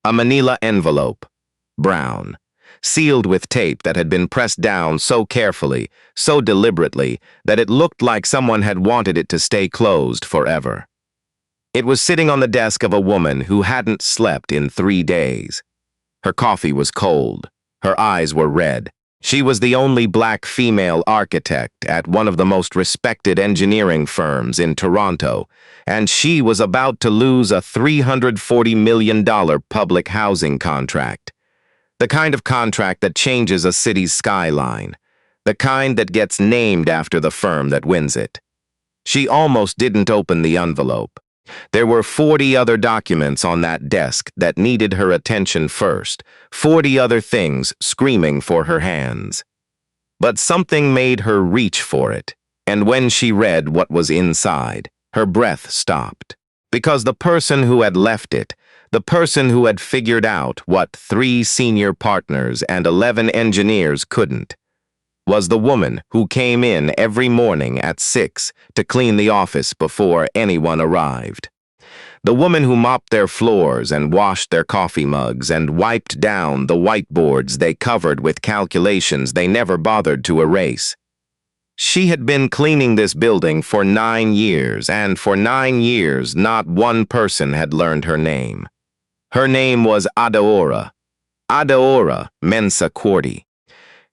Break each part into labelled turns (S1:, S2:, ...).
S1: A manila envelope, brown, sealed with tape that had been pressed down so carefully, so deliberately, that it looked like someone had wanted it to stay closed forever. It was sitting on the desk of a woman who hadn't slept in 3 days. Her coffee was cold. Her eyes were red. She was the only black female architect at one of the most respected engineering firms in Toronto, and she was about to lose a $340 million public housing contract. The kind of contract that changes a city's skyline. The kind that gets named after the firm that wins it. She almost didn't open the envelope. There were 40 other documents on that desk that needed her attention first, 40 other things screaming for her hands. But something made her reach for it, and when she read what was inside, her breath stopped. Because the person who had left it, the person who had figured out what 3 senior partners and 11 engineers couldn't, was the woman who came in every morning at 6 to clean the office before anyone arrived. The woman who mopped their floors and washed their coffee mugs and wiped down the whiteboards they covered with calculations they never bothered to erase. She had been cleaning this building for 9 years, and for 9 years not one person had learned her name. Her name was Adaora Mensa Quarti.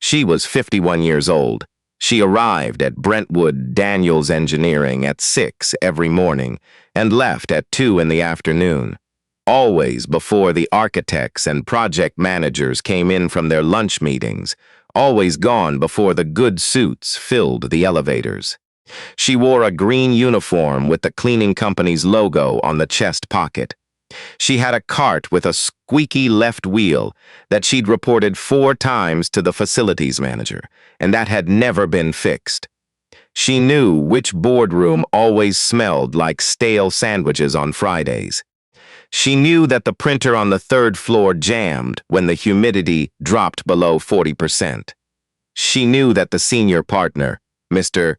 S1: She was 51 years old. She arrived at Brentwood Daniels Engineering at 6 every morning and left at 2 in the afternoon, always before the architects and project managers came in from their lunch meetings, always gone before the good suits filled the elevators. She wore a green uniform with the cleaning company's logo on the chest pocket. She had a cart with a squeaky left wheel that she'd reported 4 times to the facilities manager, and that had never been fixed. She knew which boardroom always smelled like stale sandwiches on Fridays. She knew that the printer on the 3rd floor jammed when the humidity dropped below 40%. She knew that the senior partner, Mr.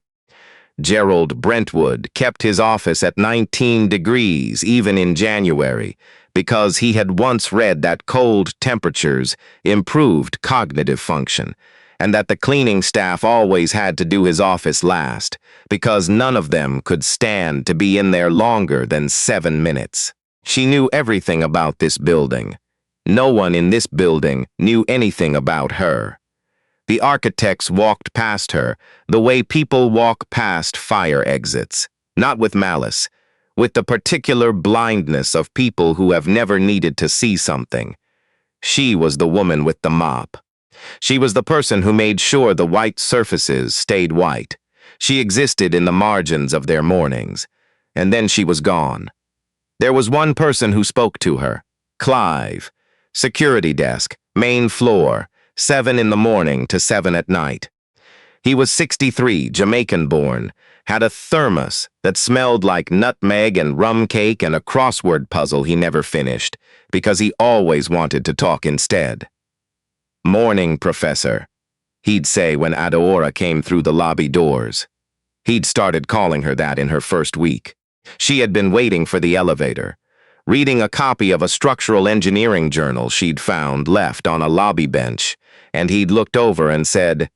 S1: Gerald Brentwood, kept his office at 19 degrees even in January because he had once read that cold temperatures improved cognitive function, and that the cleaning staff always had to do his office last because none of them could stand to be in there longer than 7 minutes. She knew everything about this building. No one in this building knew anything about her. The architects walked past her the way people walk past fire exits, not with malice, with the particular blindness of people who have never needed to see something. She was the woman with the mop. She was the person who made sure the white surfaces stayed white. She existed in the margins of their mornings, and then she was gone. There was one person who spoke to her, Clive, security desk, main floor, 7 in the morning to 7 at night. He was 63, Jamaican-born, had a thermos that smelled like nutmeg and rum cake and a crossword puzzle he never finished because he always wanted to talk instead. "Morning, Professor," he'd say when Adaora came through the lobby doors. He'd started calling her that in her first week. She had been waiting for the elevator, reading a copy of a structural engineering journal she'd found left on a lobby bench, and he'd looked over and said,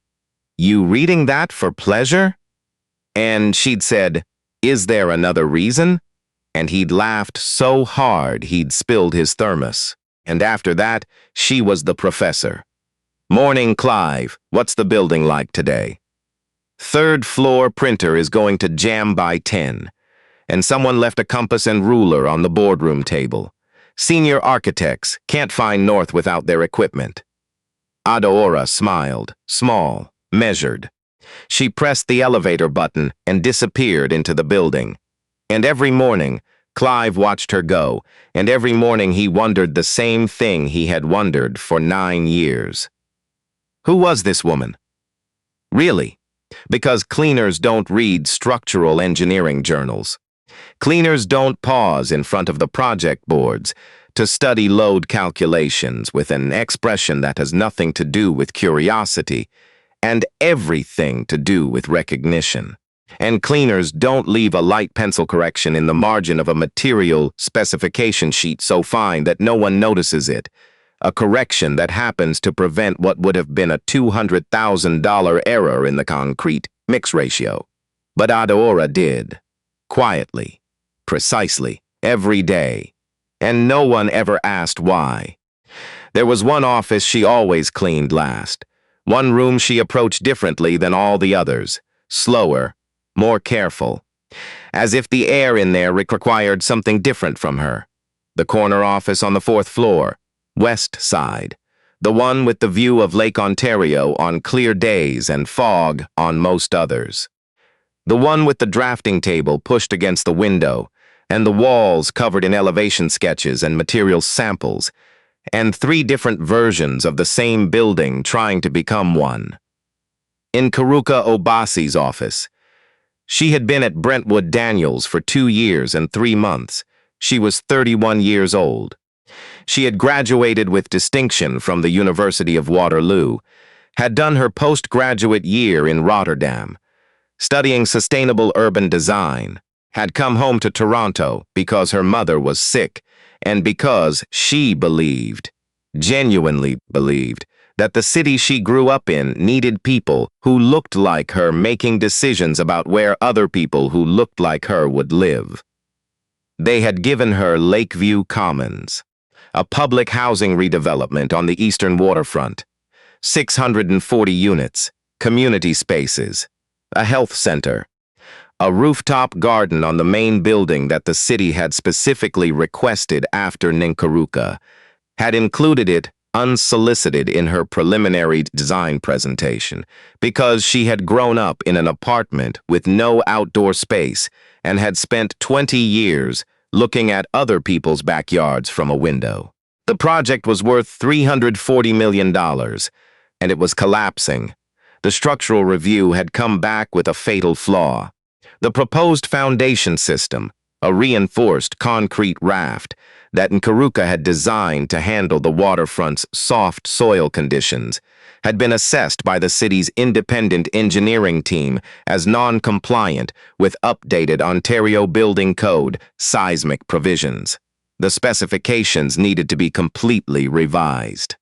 S1: "You reading that for pleasure?" And she'd said, "Is there another reason?" And he'd laughed so hard he'd spilled his thermos. And after that, she was the professor. "Morning, Clive. What's the building like today?" "3rd floor printer is going to jam by 10. And someone left a compass and ruler on the boardroom table. Senior architects can't find north without their equipment." Adaora smiled, small, measured. She pressed the elevator button and disappeared into the building. And every morning, Clive watched her go, and every morning he wondered the same thing he had wondered for 9 years. Who was this woman? Really? Because cleaners don't read structural engineering journals. Cleaners don't pause in front of the project boards to study load calculations with an expression that has nothing to do with curiosity and everything to do with recognition. And cleaners don't leave a light pencil correction in the margin of a material specification sheet so fine that no one notices it. A correction that happens to prevent what would have been a $200,000 error in the concrete mix ratio. But Adora did. Quietly. Precisely. Every day. And no one ever asked why. There was one office she always cleaned last. One room she approached differently than all the others. Slower. More careful. As if the air in there required something different from her. The corner office on the 4th floor. West side. The one with the view of Lake Ontario on clear days and fog on most others. The one with the drafting table pushed against the window, and the walls covered in elevation sketches and material samples, and 3 different versions of the same building trying to become one. In Karuka Obasi's office, she had been at Brentwood Daniels for 2 years and 3 months. She was 31 years old. She had graduated with distinction from the University of Waterloo, had done her postgraduate year in Rotterdam, studying sustainable urban design, had come home to Toronto because her mother was sick and because she believed, genuinely believed, that the city she grew up in needed people who looked like her making decisions about where other people who looked like her would live. They had given her Lakeview Commons, a public housing redevelopment on the eastern waterfront, 640 units, community spaces, a health center, a rooftop garden on the main building that the city had specifically requested after Ninkaruka, had included it unsolicited in her preliminary design presentation because she had grown up in an apartment with no outdoor space and had spent 20 years looking at other people's backyards from a window. The project was worth $340 million, and it was collapsing. The structural review had come back with a fatal flaw. The proposed foundation system, a reinforced concrete raft that Nkaruka had designed to handle the waterfront's soft soil conditions, had been assessed by the city's independent engineering team as non-compliant with updated Ontario Building Code seismic provisions. The specifications needed to be completely revised.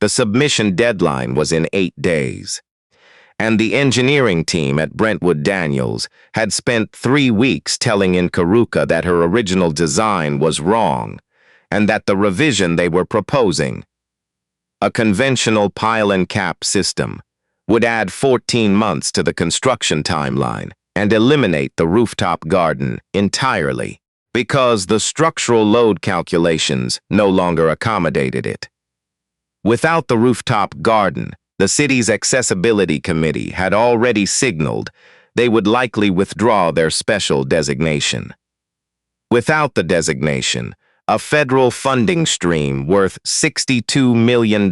S1: The submission deadline was in 8 days. And the engineering team at Brentwood Daniels had spent 3 weeks telling Nkaruka that her original design was wrong, and that the revision they were proposing, a conventional pile-and-cap system, would add 14 months to the construction timeline and eliminate the rooftop garden entirely, because the structural load calculations no longer accommodated it. Without the rooftop garden, the city's accessibility committee had already signaled they would likely withdraw their special designation. Without the designation, a federal funding stream worth $62 million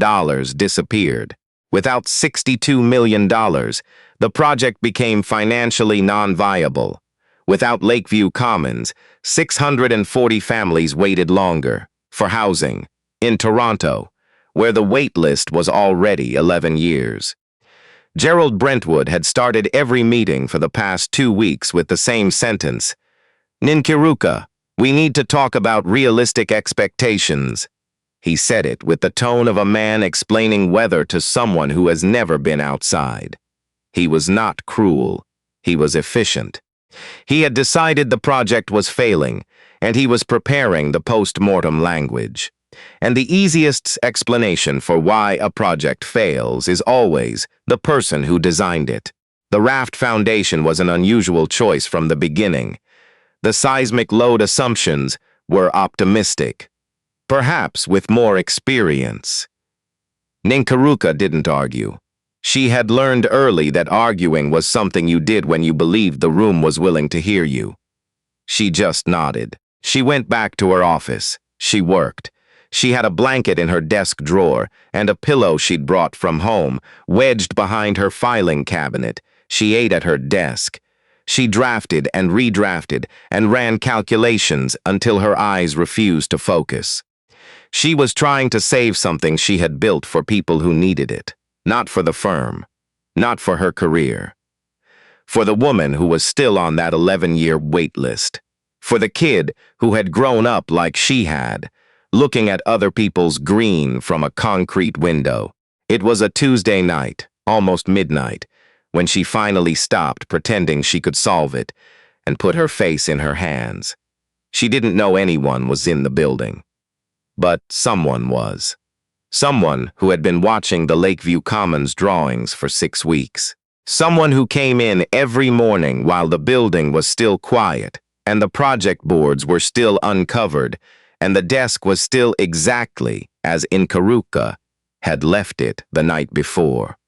S1: disappeared. Without $62 million, the project became financially non-viable. Without Lakeview Commons, 640 families waited longer for housing in Toronto, where the wait list was already 11 years. Gerald Brentwood had started every meeting for the past 2 weeks with the same sentence: "Ninkiruka, we need to talk about realistic expectations." He said it with the tone of a man explaining weather to someone who has never been outside. He was not cruel. He was efficient. He had decided the project was failing, and he was preparing the post-mortem language. And the easiest explanation for why a project fails is always the person who designed it. The raft foundation was an unusual choice from the beginning. The seismic load assumptions were optimistic, perhaps with more experience. Ninkaruka didn't argue. She had learned early that arguing was something you did when you believed the room was willing to hear you. She just nodded. She went back to her office. She worked. She had a blanket in her desk drawer and a pillow she'd brought from home, wedged behind her filing cabinet. She ate at her desk. She drafted and redrafted and ran calculations until her eyes refused to focus. She was trying to save something she had built for people who needed it, not for the firm, not for her career. For the woman who was still on that 11-year wait list. For the kid who had grown up like she had, looking at other people's green from a concrete window. It was a Tuesday night, almost midnight, when she finally stopped pretending she could solve it and put her face in her hands. She didn't know anyone was in the building. But someone was. Someone who had been watching the Lakeview Commons drawings for 6 weeks. Someone who came in every morning while the building was still quiet, and the project boards were still uncovered, and the desk was still exactly as Inkaruka had left it the night before.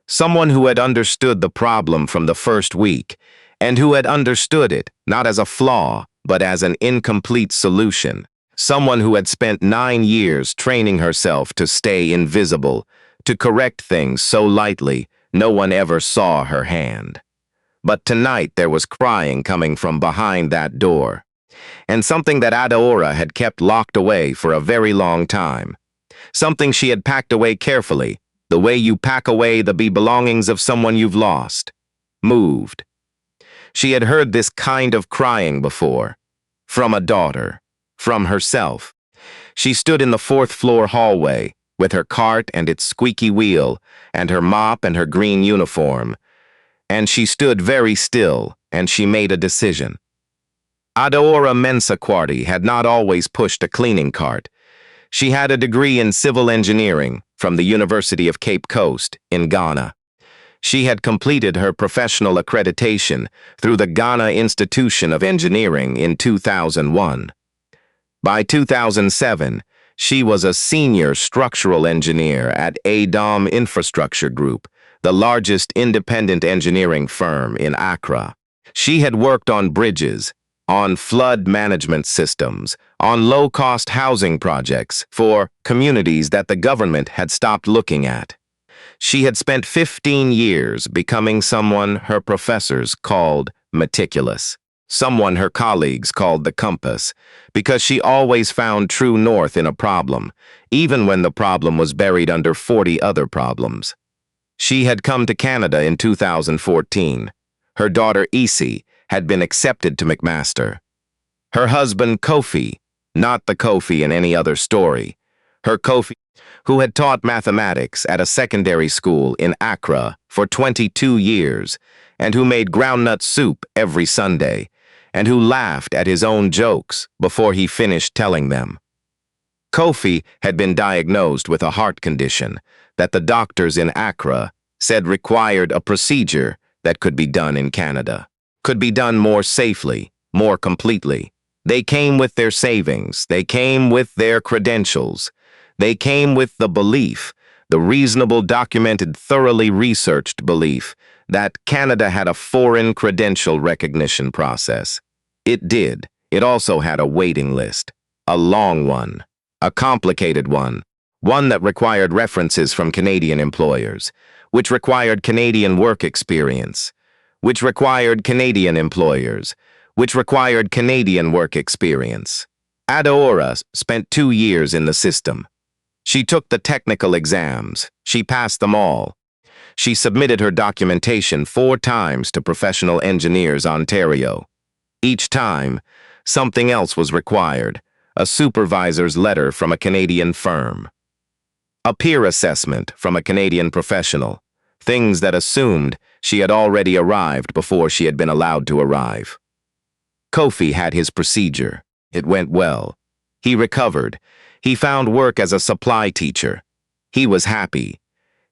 S1: Someone who had understood the problem from the first week, and who had understood it not as a flaw, but as an incomplete solution. Someone who had spent 9 years training herself to stay invisible, to correct things so lightly no one ever saw her hand. But tonight there was crying coming from behind that door, and something that Adaora had kept locked away for a very long time. Something she had packed away carefully, the way you pack away the belongings of someone you've lost. Moved. She had heard this kind of crying before. From a daughter. From herself. She stood in the 4th-floor hallway, with her cart and its squeaky wheel, and her mop and her green uniform. And she stood very still, and she made a decision. Adaora Mensah-Quartey had not always pushed a cleaning cart. She had a degree in civil engineering from the University of Cape Coast in Ghana. She had completed her professional accreditation through the Ghana Institution of Engineering in 2001. By 2007, she was a senior structural engineer at ADOM Infrastructure Group, the largest independent engineering firm in Accra. She had worked on bridges, on flood management systems, on low-cost housing projects for communities that the government had stopped looking at. She had spent 15 years becoming someone her professors called meticulous, someone her colleagues called the compass, because she always found true north in a problem, even when the problem was buried under 40 other problems. She had come to Canada in 2014. Her daughter Isi had been accepted to McMaster. Her husband Kofi, not the Kofi in any other story, her Kofi, who had taught mathematics at a secondary school in Accra for 22 years, and who made groundnut soup every Sunday, and who laughed at his own jokes before he finished telling them. Kofi had been diagnosed with a heart condition that the doctors in Accra said required a procedure that could be done in Canada, could be done more safely, more completely. They came with their savings, they came with their credentials, they came with the belief, the reasonable, documented, thoroughly researched belief, that Canada had a foreign credential recognition process. It did. It also had a waiting list, a long one, a complicated one that required references from Canadian employers, which required Canadian work experience, which required Canadian employers, which required Canadian work experience. Adaora spent 2 years in the system. She took the technical exams. She passed them all. She submitted her documentation 4 times to Professional Engineers Ontario. Each time, something else was required, a supervisor's letter from a Canadian firm, a peer assessment from a Canadian professional, things that assumed she had already arrived before she had been allowed to arrive. Kofi had his procedure. It went well. He recovered. He found work as a supply teacher. He was happy.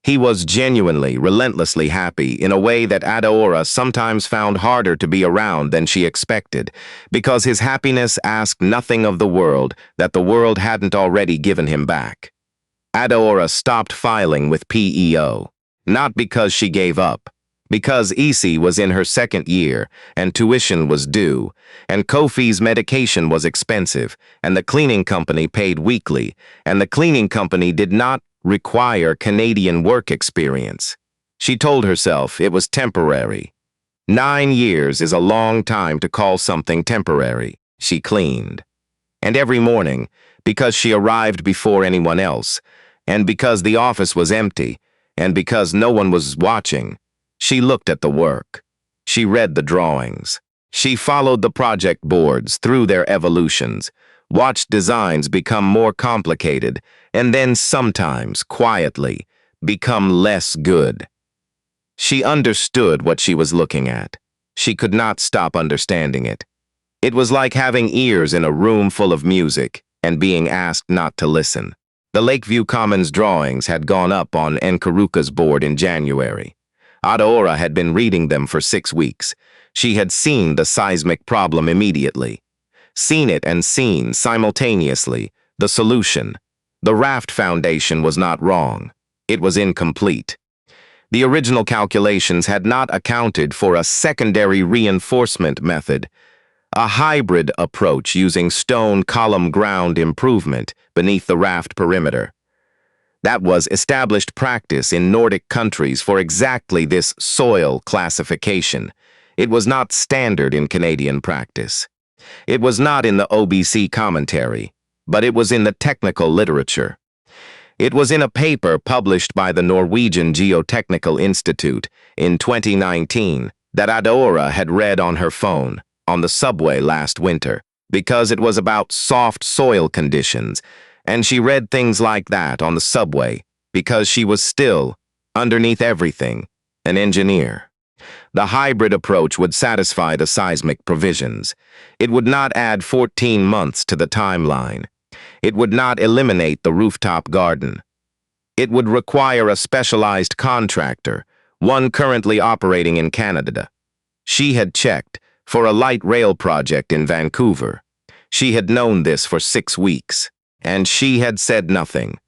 S1: He was genuinely, relentlessly happy in a way that Adaora sometimes found harder to be around than she expected, because his happiness asked nothing of the world that the world hadn't already given him back. Adaora stopped filing with PEO, not because she gave up, because Isi was in her 2nd year and tuition was due, and Kofi's medication was expensive, and the cleaning company paid weekly, and the cleaning company did not require Canadian work experience. She told herself it was temporary. 9 years is a long time to call something temporary. She cleaned. And every morning, because she arrived before anyone else, and because the office was empty, and because no one was watching, she looked at the work. She read the drawings. She followed the project boards through their evolutions, watched designs become more complicated, and then sometimes, quietly, become less good. She understood what she was looking at. She could not stop understanding it. It was like having ears in a room full of music and being asked not to listen. The Lakeview Commons drawings had gone up on Nkaruka's board in January. Adaora had been reading them for 6 weeks. She had seen the seismic problem immediately. Seen it and seen, simultaneously, the solution. The raft foundation was not wrong. It was incomplete. The original calculations had not accounted for a secondary reinforcement method, a hybrid approach using stone column ground improvement beneath the raft perimeter. That was established practice in Nordic countries for exactly this soil classification. It was not standard in Canadian practice. It was not in the OBC commentary, but it was in the technical literature. It was in a paper published by the Norwegian Geotechnical Institute in 2019 that Adaora had read on her phone on the subway last winter, because it was about soft soil conditions, and she read things like that on the subway because she was still, underneath everything, an engineer. The hybrid approach would satisfy the seismic provisions. It would not add 14 months to the timeline. It would not eliminate the rooftop garden. It would require a specialized contractor, one currently operating in Canada. She had checked for a light rail project in Vancouver. She had known this for 6 weeks, and she had said nothing,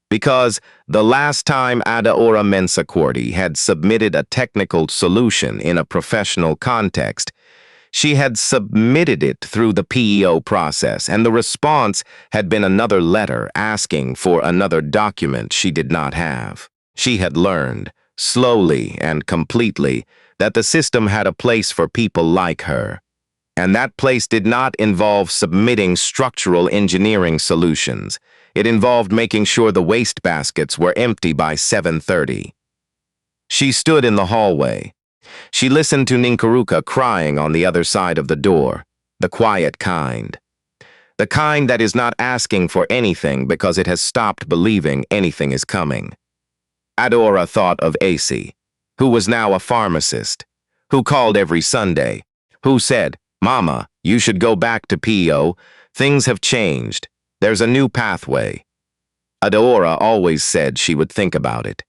S1: because the last time Adaora Mensahquarty had submitted a technical solution in a professional context, she had submitted it through the PEO process, and the response had been another letter asking for another document she did not have. She had learned, slowly and completely, that the system had a place for people like her, and that place did not involve submitting structural engineering solutions. It involved making sure the waste baskets were empty by 7:30. She stood in the hallway. She listened to Nkaruka crying on the other side of the door, the quiet kind. The kind that is not asking for anything because it has stopped believing anything is coming. Adaora thought of AC, who was now a pharmacist, who called every Sunday, who said, "Mama, you should go back to PEO. Things have changed. There's a new pathway." Adaora always said she would think about it.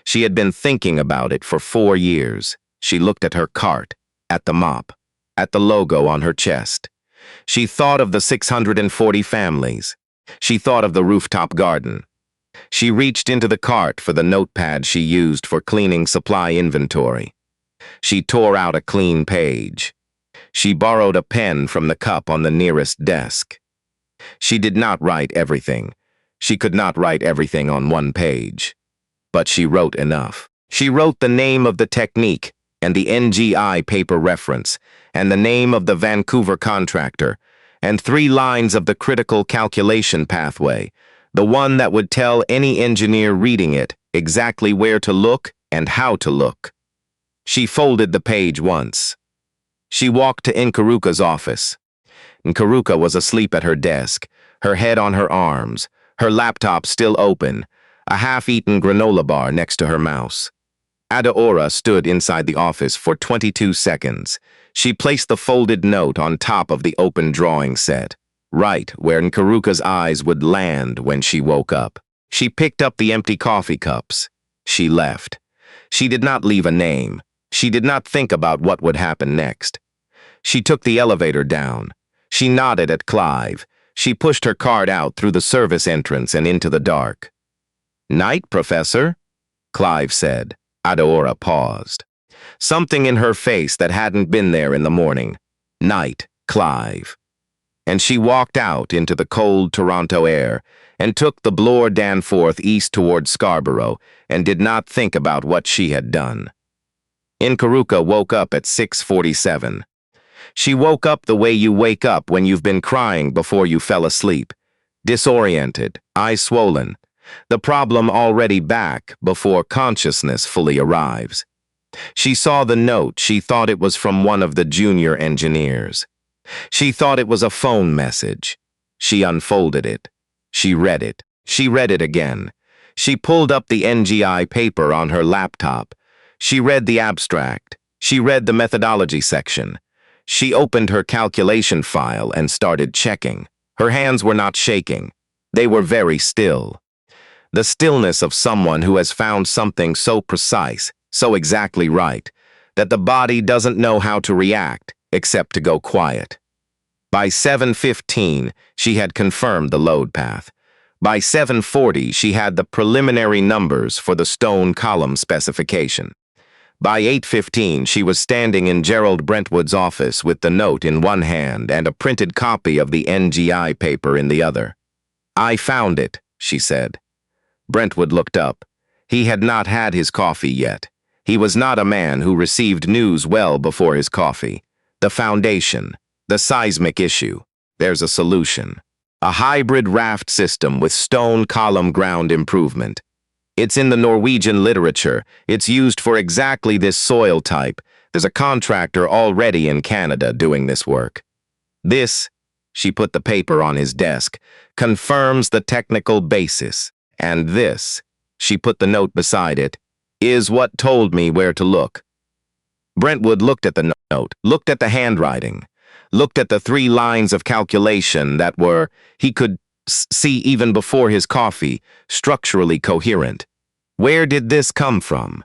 S1: She had been thinking about it for 4 years. She looked at her cart, at the mop, at the logo on her chest. She thought of the 640 families. She thought of the rooftop garden. She reached into the cart for the notepad she used for cleaning supply inventory. She tore out a clean page. She borrowed a pen from the cup on the nearest desk. She did not write everything. She could not write everything on one page. But she wrote enough. She wrote the name of the technique and the NGI paper reference, and the name of the Vancouver contractor, and 3 lines of the critical calculation pathway, the one that would tell any engineer reading it exactly where to look and how to look. She folded the page once. She walked to Nkaruka's office. Nkaruka was asleep at her desk, her head on her arms, her laptop still open, a half-eaten granola bar next to her mouse. Adaora stood inside the office for 22 seconds. She placed the folded note on top of the open drawing set, right where Nkaruka's eyes would land when she woke up. She picked up the empty coffee cups. She left. She did not leave a name. She did not think about what would happen next. She took the elevator down. She nodded at Clive. She pushed her card out through the service entrance and into the dark. "Night, Professor," Clive said. Adaora paused. Something in her face that hadn't been there in the morning. "Night, Clive." And she walked out into the cold Toronto air and took the Bloor Danforth east toward Scarborough and did not think about what she had done. Nkaruka woke up at 6:47. She woke up the way you wake up when you've been crying before you fell asleep. Disoriented, eyes swollen. The problem already back before consciousness fully arrives. She saw the note. She thought it was from one of the junior engineers. She thought it was a phone message. She unfolded it. She read it. She read it again. She pulled up the NGI paper on her laptop. She read the abstract. She read the methodology section. She opened her calculation file and started checking. Her hands were not shaking. They were very still. The stillness of someone who has found something so precise, so exactly right, that the body doesn't know how to react except to go quiet. By 7:15, she had confirmed the load path. By 7:40, she had the preliminary numbers for the stone column specification. By 8:15, she was standing in Gerald Brentwood's office with the note in one hand and a printed copy of the NGI paper in the other. "I found it," she said. Brentwood looked up. He had not had his coffee yet. He was not a man who received news well before his coffee. The foundation, the seismic issue. There's a solution. A hybrid raft system with stone column ground improvement. It's in the Norwegian literature. It's used for exactly this soil type. There's a contractor already in Canada doing this work. This, she put the paper on his desk, confirms the technical basis. And this, she put the note beside it, is what told me where to look. Brentwood looked at the note, looked at the handwriting, looked at the 3 lines of calculation that were, he could see even before his coffee, structurally coherent. Where did this come from?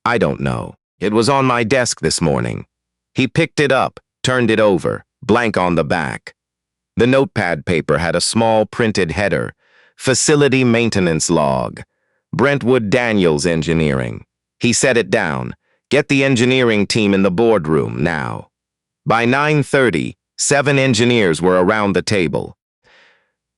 S1: I don't know. It was on my desk this morning. He picked it up, turned it over, blank on the back. The notepad paper had a small printed header, Facility Maintenance Log, Brentwood Daniels Engineering. He set it down. Get the engineering team in the boardroom now. By 9:30, 7 engineers were around the table.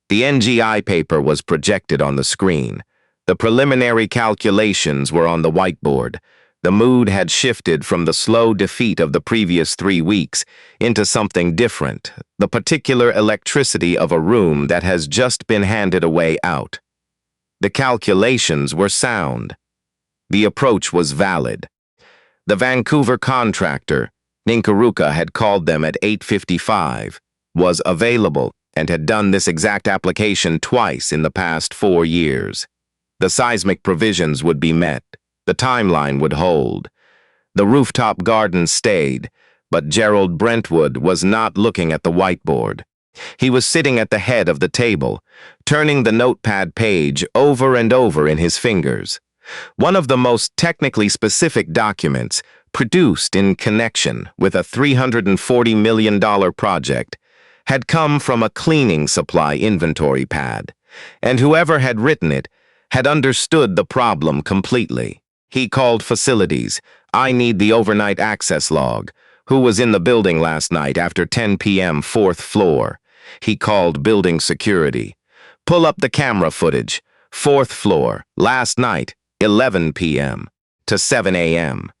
S1: The NGI paper was projected on the screen. The preliminary calculations were on the whiteboard. The mood had shifted from the slow defeat of the previous 3 weeks into something different, the particular electricity of a room that has just been handed away out. The calculations were sound. The approach was valid. The Vancouver contractor, Ninkaruka, had called them at 8:55, was available, and had done this exact application twice in the past 4 years. The seismic provisions would be met. The timeline would hold. The rooftop garden stayed, but Gerald Brentwood was not looking at the whiteboard. He was sitting at the head of the table, turning the notepad page over and over in his fingers. One of the most technically specific documents produced in connection with a $340 million project had come from a cleaning supply inventory pad, and whoever had written it had understood the problem completely. He called facilities. I need the overnight access log. Who was in the building last night after 10 p.m. 4th floor? He called building security. Pull up the camera footage. 4th floor, last night, 11 p.m. to 7 a.m.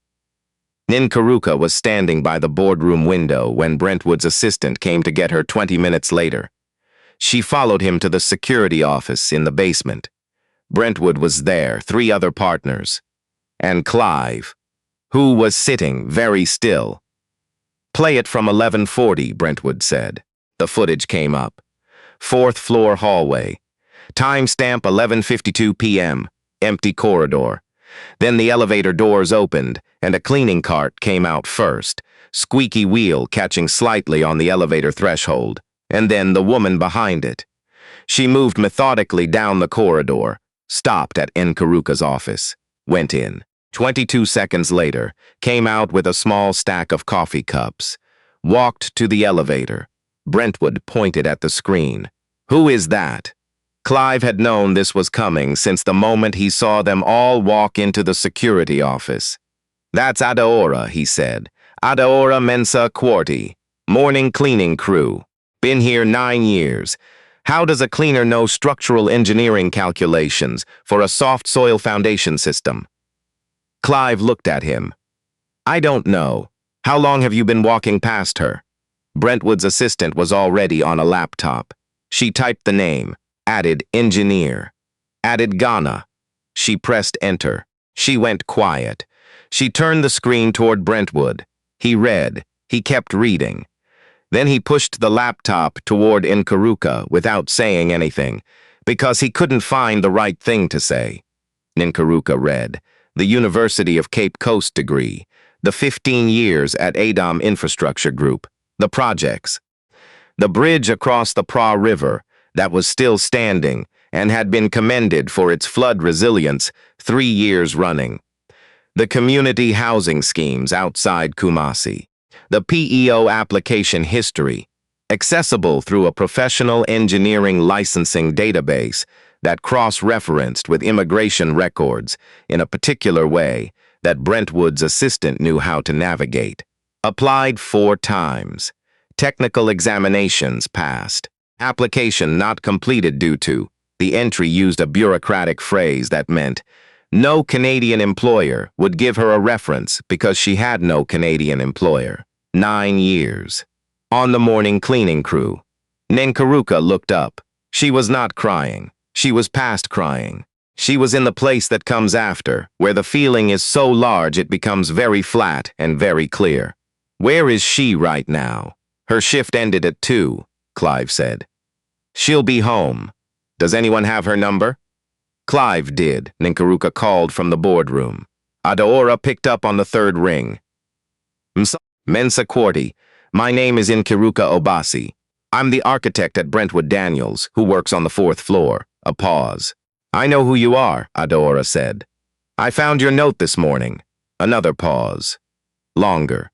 S1: Ninkaruka was standing by the boardroom window when Brentwood's assistant came to get her 20 minutes later. She followed him to the security office in the basement. Brentwood was there, 3 other partners, and Clive, who was sitting very still. Play it from 11:40, Brentwood said. The footage came up. 4th floor hallway. Timestamp 11:52 p.m. Empty corridor. Then the elevator doors opened, and a cleaning cart came out first, squeaky wheel catching slightly on the elevator threshold, and then the woman behind it. She moved methodically down the corridor, stopped at Ninkaruka's office, went in. 22 seconds later, came out with a small stack of coffee cups, walked to the elevator. Brentwood pointed at the screen. Who is that? Clive had known this was coming since the moment he saw them all walk into the security office. That's Adaora, he said. Adaora Mensa Quarti, morning cleaning crew. Been here 9 years. How does a cleaner know structural engineering calculations for a soft soil foundation system? Clive looked at him. I don't know. How long have you been walking past her? Brentwood's assistant was already on a laptop. She typed the name, added engineer, added Ghana. She pressed enter. She went quiet. She turned the screen toward Brentwood. He read. He kept reading. Then he pushed the laptop toward Nkaruka without saying anything, because he couldn't find the right thing to say. Nkaruka read, the University of Cape Coast degree, the 15 years at Adam Infrastructure Group, the projects, the bridge across the Pra River that was still standing and had been commended for its flood resilience 3 years running, the community housing schemes outside Kumasi, the PEO application history, accessible through a professional engineering licensing database that cross-referenced with immigration records in a particular way that Brentwood's assistant knew how to navigate. Applied 4 times. Technical examinations passed. Application not completed due to. The entry used a bureaucratic phrase that meant no Canadian employer would give her a reference because she had no Canadian employer. 9 years. On the morning cleaning crew. Nkaruka looked up. She was not crying. She was past crying. She was in the place that comes after, where the feeling is so large it becomes very flat and very clear. Where is she right now? Her shift ended at 2, Clive said. She'll be home. Does anyone have her number? Clive did. Nkaruka called from the boardroom. Adaora picked up on the 3rd ring. Mensa Quarti. My name is Nkaruka Obasi. I'm the architect at Brentwood Daniels, who works on the 4th floor. A pause. I know who you are, Adaora said. I found your note this morning. Another pause. Longer.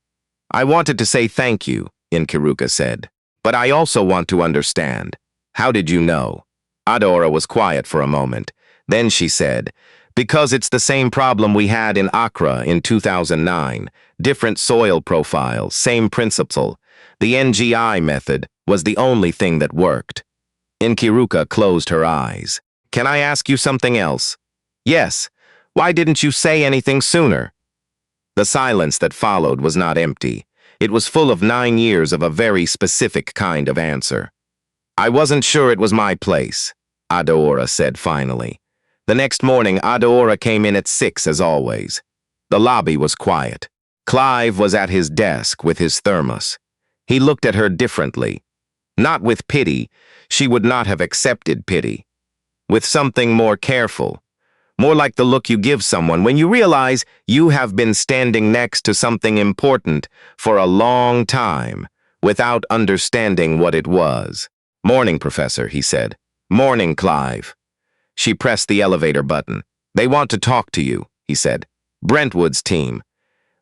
S1: I wanted to say thank you, Nkaruka said. But I also want to understand. How did you know? Adaora was quiet for a moment. Then she said, because it's the same problem we had in Accra in 2009. Different soil profiles, same principle. The NGI method was the only thing that worked. Nkaruka closed her eyes. Can I ask you something else? Yes. Why didn't you say anything sooner? The silence that followed was not empty. It was full of 9 years of a very specific kind of answer. I wasn't sure it was my place, Adaora said finally. The next morning, Adaora came in at 6 as always. The lobby was quiet. Clive was at his desk with his thermos. He looked at her differently. Not with pity. She would not have accepted pity. With something more careful. More like the look you give someone when you realize you have been standing next to something important for a long time without understanding what it was. Morning, Professor, he said. Morning, Clive. She pressed the elevator button. They want to talk to you, he said. Brentwood's team.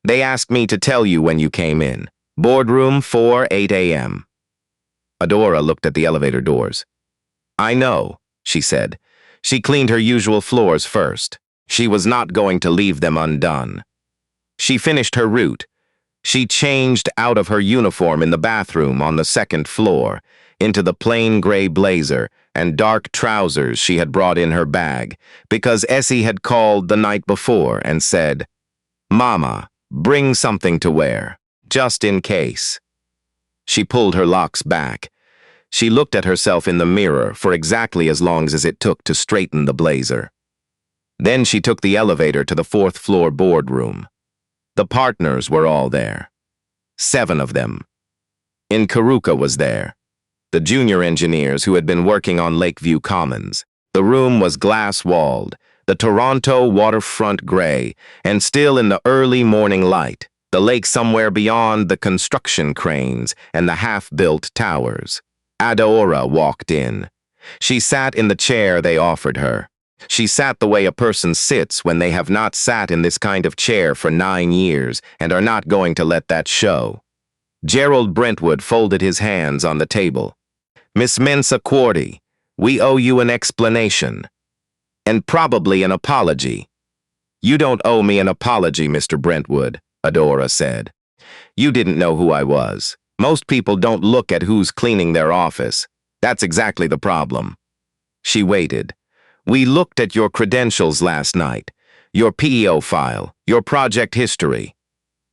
S1: They asked me to tell you when you came in. Boardroom 4:08 a.m. Adaora looked at the elevator doors. I know, she said. She cleaned her usual floors first. She was not going to leave them undone. She finished her route. She changed out of her uniform in the bathroom on the 2nd floor into the plain gray blazer and dark trousers she had brought in her bag because Essie had called the night before and said, Mama, bring something to wear, just in case. She pulled her locks back. She looked at herself in the mirror for exactly as long as it took to straighten the blazer. Then she took the elevator to the 4th floor boardroom. The partners were all there. 7 of them. Nkaruka was there. The junior engineers who had been working on Lakeview Commons. The room was glass-walled, the Toronto waterfront gray, and still in the early morning light, the lake somewhere beyond the construction cranes and the half-built towers. Adaora walked in. She sat in the chair they offered her. She sat the way a person sits when they have not sat in this kind of chair for 9 years and are not going to let that show. Gerald Brentwood folded his hands on the table. Miss Mensa Quarti, we owe you an explanation. And probably an apology. You don't owe me an apology, Mr. Brentwood, Adaora said. You didn't know who I was. Most people don't look at who's cleaning their office. That's exactly the problem. She waited. We looked at your credentials last night, your PEO file, your project history.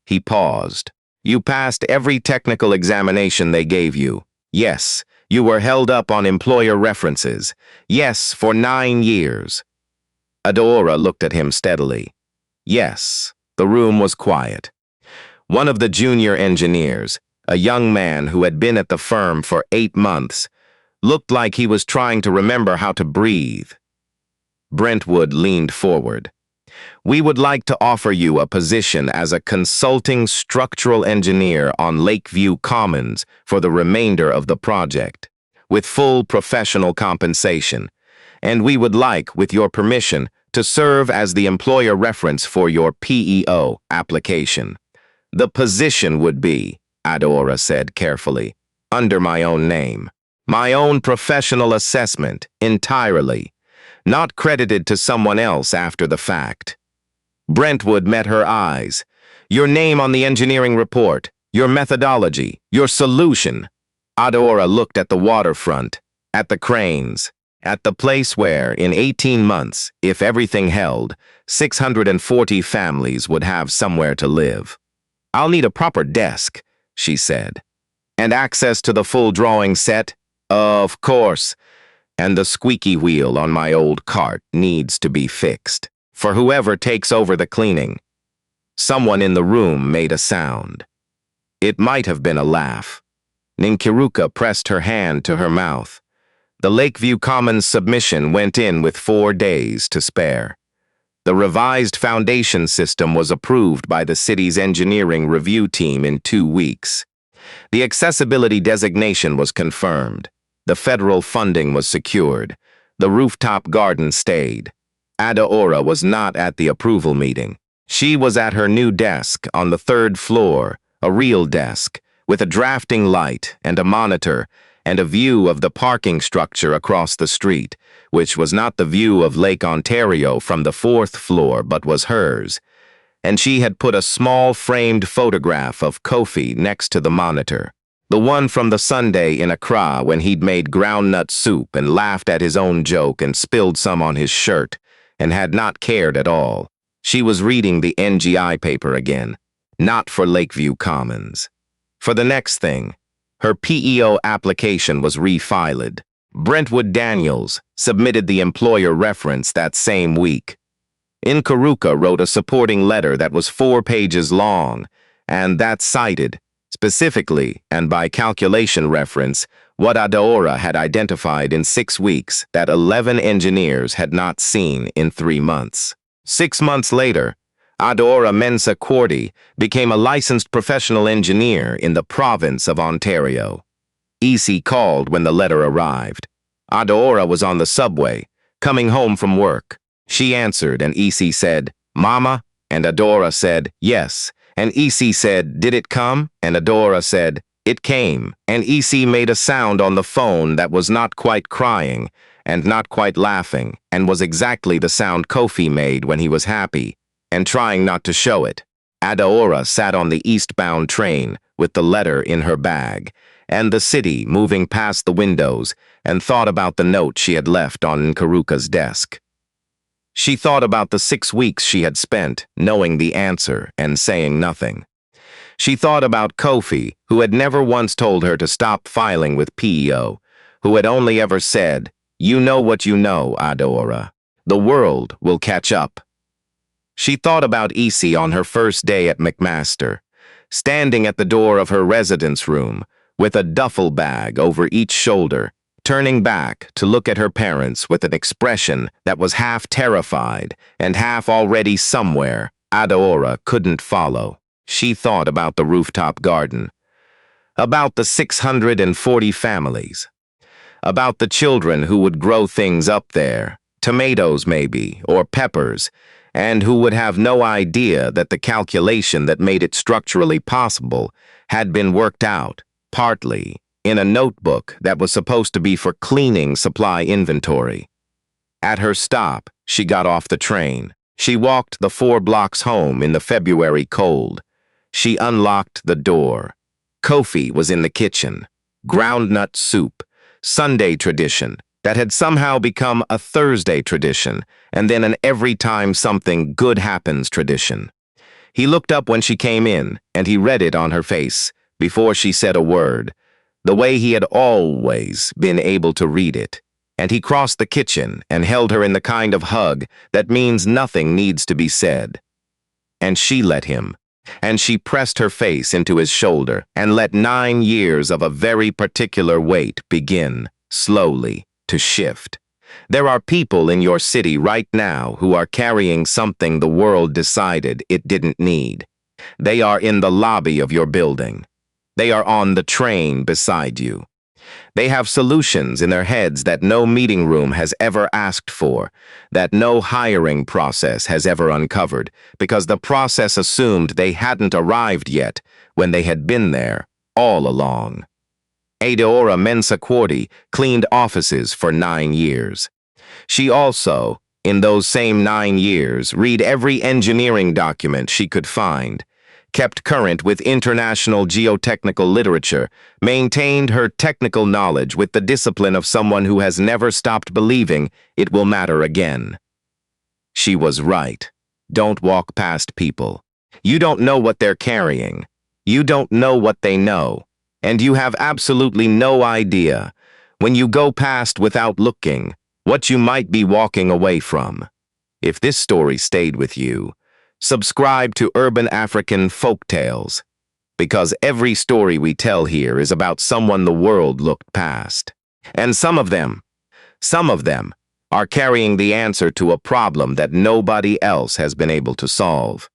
S1: He paused. You passed every technical examination they gave you. Yes, you were held up on employer references. Yes, for 9 years. Adaora looked at him steadily. Yes. The room was quiet. One of the junior engineers, a young man who had been at the firm for 8 months, looked like he was trying to remember how to breathe. Brentwood leaned forward. "We would like to offer you a position as a consulting structural engineer on Lakeview Commons for the remainder of the project, with full professional compensation, and we would like, with your permission, to serve as the employer reference for your PEO application." "The position would be," Adora said carefully, "under my own name. My own professional assessment, entirely, not credited to someone else after the fact." Brentwood met her eyes. "Your name on the engineering report, your methodology, your solution." Adora looked at the waterfront, at the cranes, at the place where, in 18 months, if everything held, 640 families would have somewhere to live. "I'll need a proper desk," she said. "And access to the full drawing set?" "Of course. And the squeaky wheel on my old cart needs to be fixed. For whoever takes over the cleaning." Someone in the room made a sound. It might have been a laugh. Ninkiruka pressed her hand to her mouth. The Lakeview Commons submission went in with 4 days to spare. The revised foundation system was approved by the city's engineering review team in 2 weeks. The accessibility designation was confirmed. The federal funding was secured. The rooftop garden stayed. Adaora was not at the approval meeting. She was at her new desk on the 3rd floor, a real desk, with a drafting light and a monitor and a view of the parking structure across the street, which was not the view of Lake Ontario from the 4th floor but was hers. And she had put a small framed photograph of Kofi next to the monitor. The one from the Sunday in Accra when he'd made groundnut soup and laughed at his own joke and spilled some on his shirt, and had not cared at all. She was reading the NGI paper again, not for Lakeview Commons. For the next thing, her PEO application was refiled. Brentwood Daniels submitted the employer reference that same week. Nkaruka wrote a supporting letter that was 4 pages long, and that cited, specifically and by calculation reference, what Adaora had identified in 6 weeks that 11 engineers had not seen in 3 months. 6 months later, Adaora Mensah Cordy became a licensed professional engineer in the province of Ontario. EC called when the letter arrived. Adaora was on the subway, coming home from work. She answered and EC said, "Mama?" And Adaora said, "Yes." And EC said, "Did it come?" And Adaora said, "It came." And EC made a sound on the phone that was not quite crying and not quite laughing, and was exactly the sound Kofi made when he was happy, and trying not to show it. Adaora sat on the eastbound train with the letter in her bag, and the city moving past the windows, and thought about the note she had left on Nkaruka's desk. She thought about the 6 weeks she had spent knowing the answer and saying nothing. She thought about Kofi, who had never once told her to stop filing with PEO, who had only ever said, "You know what you know, Adaora. The world will catch up." She thought about EC on her first day at McMaster, standing at the door of her residence room, with a duffel bag over each shoulder, turning back to look at her parents with an expression that was half terrified and half already somewhere Adaora couldn't follow. She thought about the rooftop garden, about the 640 families, about the children who would grow things up there, tomatoes maybe, or peppers, and who would have no idea that the calculation that made it structurally possible had been worked out, partly, in a notebook that was supposed to be for cleaning supply inventory. At her stop, she got off the train. She walked the 4 blocks home in the February cold. She unlocked the door. Kofi was in the kitchen. Groundnut soup, Sunday tradition, that had somehow become a Thursday tradition, and then an every time something good happens tradition. He looked up when she came in, and he read it on her face, before she said a word, the way he had always been able to read it. And he crossed the kitchen and held her in the kind of hug that means nothing needs to be said. and she let him. And she pressed her face into his shoulder and let 9 years of a very particular weight begin, slowly, to shift. There are people in your city right now who are carrying something the world decided it didn't need. They are in the lobby of your building. They are on the train beside you. They have solutions in their heads that no meeting room has ever asked for, that no hiring process has ever uncovered, because the process assumed they hadn't arrived yet when they had been there all along. Adeora Mensah cleaned offices for 9 years. She also, in those same 9 years, read every engineering document she could find, kept current with international geotechnical literature, maintained her technical knowledge with the discipline of someone who has never stopped believing it will matter again. She was right. Don't walk past people. You don't know what they're carrying. You don't know what they know. And you have absolutely no idea, when you go past without looking, what you might be walking away from. If this story stayed with you, subscribe to Urban African Folktales, because every story we tell here is about someone the world looked past. And some of them are carrying the answer to a problem that nobody else has been able to solve.